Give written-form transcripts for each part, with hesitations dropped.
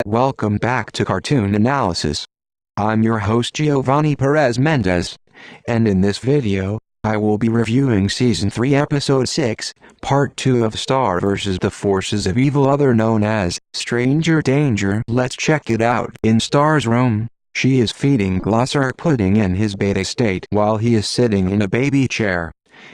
Welcome back to Cartoon Analysis. I'm your host Giovanni Perez Mendez, and in this video, I will be reviewing Season 3 Episode 6, Part 2 of Star vs. the Forces of Evil, other known as Stranger Danger. Let's check it out. In Star's room, she is feeding Glosser pudding in his beta state while he is sitting in a baby chair.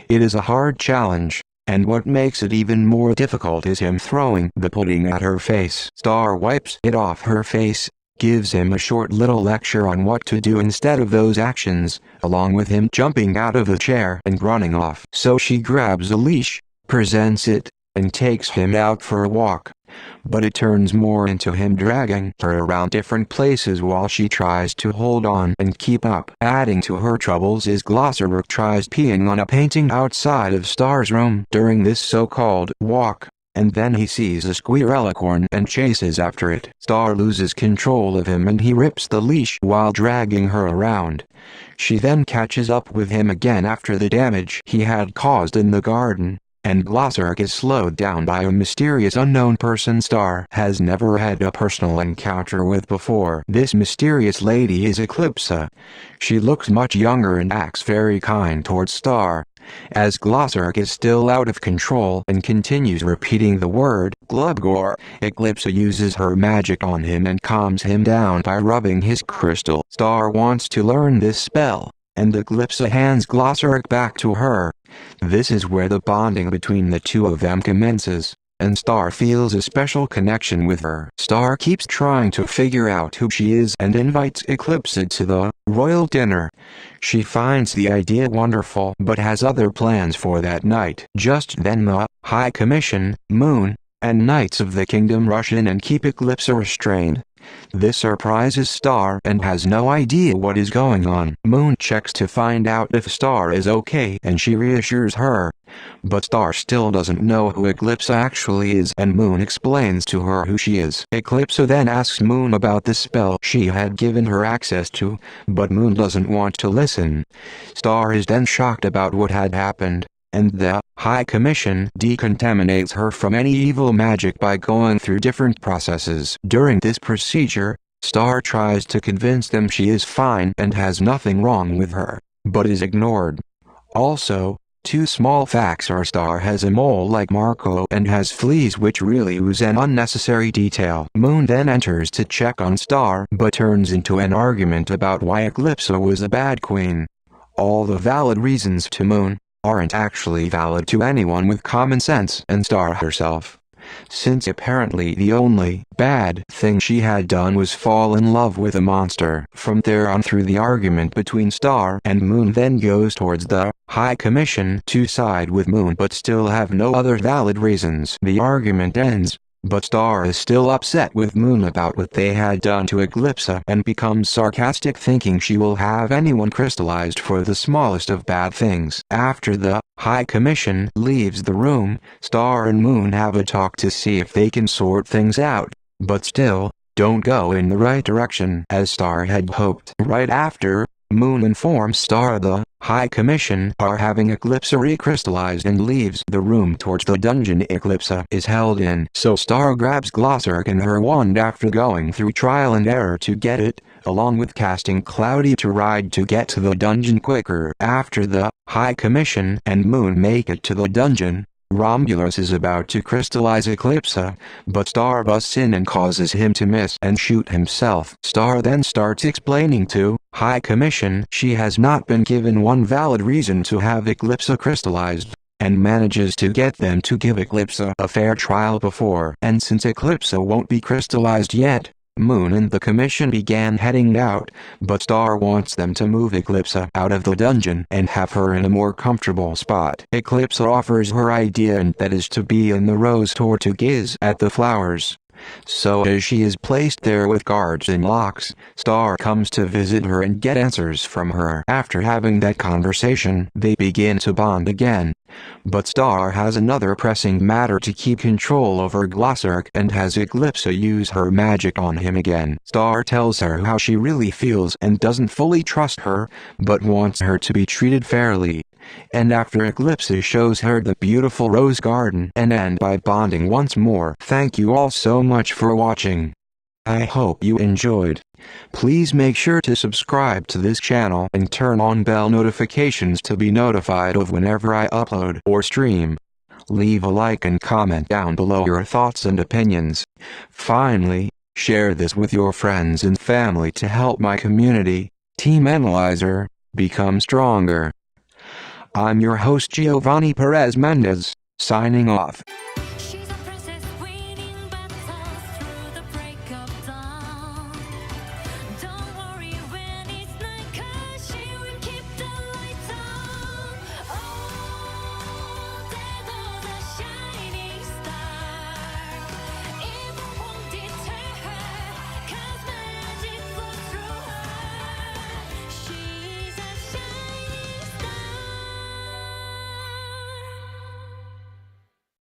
It is a hard challenge, and what makes it even more difficult is him throwing the pudding at her face. Star wipes it off her face, gives him a short little lecture on what to do instead of those actions, along with him jumping out of the chair and running off. So she grabs a leash, presents it, and takes him out for a walk. But it turns more into him dragging her around different places while she tries to hold on and keep up. Adding to her troubles is Glosser tries peeing on a painting outside of Star's room during this so-called walk, and then he sees a squirrelicorn and chases after it. Star loses control of him and he rips the leash while dragging her around. She then catches up with him again after the damage he had caused in the garden, and Glosser is slowed down by a mysterious unknown person Star has never had a personal encounter with before. This mysterious lady is Eclipsa. She looks much younger and acts very kind towards Star. As Glosser is still out of control and continues repeating the word Glubgor, Eclipsa uses her magic on him and calms him down by rubbing his crystal. Star wants to learn this spell, and Eclipsa hands Glosser back to her. This is where the bonding between the two of them commences, and Star feels a special connection with her. Star keeps trying to figure out who she is and invites Eclipsa to the royal dinner. She finds the idea wonderful but has other plans for that night. Just then the High Commission, Moon, and Knights of the Kingdom rush in and keep Eclipsa restrained. This surprises Star and has no idea what is going on. Moon checks to find out if Star is okay and she reassures her. But Star still doesn't know who Eclipsa actually is, and Moon explains to her who she is. Eclipsa then asks Moon about the spell she had given her access to, but Moon doesn't want to listen. Star is then shocked about what had happened, and the High Commission decontaminates her from any evil magic by going through different processes. During this procedure, Star tries to convince them she is fine and has nothing wrong with her, but is ignored. Also, two small facts are: Star has a mole like Marco and has fleas, which really was an unnecessary detail. Moon then enters to check on Star but turns into an argument about why Eclipsa was a bad queen. All the valid reasons to Moon aren't actually valid to anyone with common sense and Star herself, since apparently the only bad thing she had done was fall in love with a monster. From there on through, the argument between Star and Moon then goes towards the High Commission to side with Moon but still have no other valid reasons. The argument ends, but Star is still upset with Moon about what they had done to Eclipsa and becomes sarcastic, thinking she will have anyone crystallized for the smallest of bad things. After the High Commission leaves the room, Star and Moon have a talk to see if they can sort things out, but still don't go in the right direction as Star had hoped. Right after, Moon informs Star the High Commission are having Eclipsa recrystallized and leaves the room towards the dungeon Eclipsa is held in. So Star grabs Glosser and her wand after going through trial and error to get it, along with casting Cloudy to ride to get to the dungeon quicker. After the High Commission and Moon make it to the dungeon, Romulus is about to crystallize Eclipsa, but Star busts in and causes him to miss and shoot himself. Star then starts explaining to High Commission she has not been given one valid reason to have Eclipsa crystallized, and manages to get them to give Eclipsa a fair trial before. And since Eclipsa won't be crystallized yet, Moon and the Commission began heading out, but Star wants them to move Eclipsa out of the dungeon and have her in a more comfortable spot. Eclipsa offers her idea, and that is to be in the rose tour to gaze at the flowers. So as she is placed there with guards and locks, Star comes to visit her and get answers from her. After having that conversation, they begin to bond again. But Star has another pressing matter to keep control over Glosser and has Eclipsa use her magic on him again. Star tells her how she really feels and doesn't fully trust her, but wants her to be treated fairly. And after Eclipsa shows her the beautiful rose garden and end by bonding once more. Thank you all so much for watching. I hope you enjoyed. Please make sure to subscribe to this channel and turn on bell notifications to be notified of whenever I upload or stream. Leave a like and comment down below your thoughts and opinions. Finally, share this with your friends and family to help my community, Team Analyzer, become stronger. I'm your host Giovanni Perez Mendez, signing off.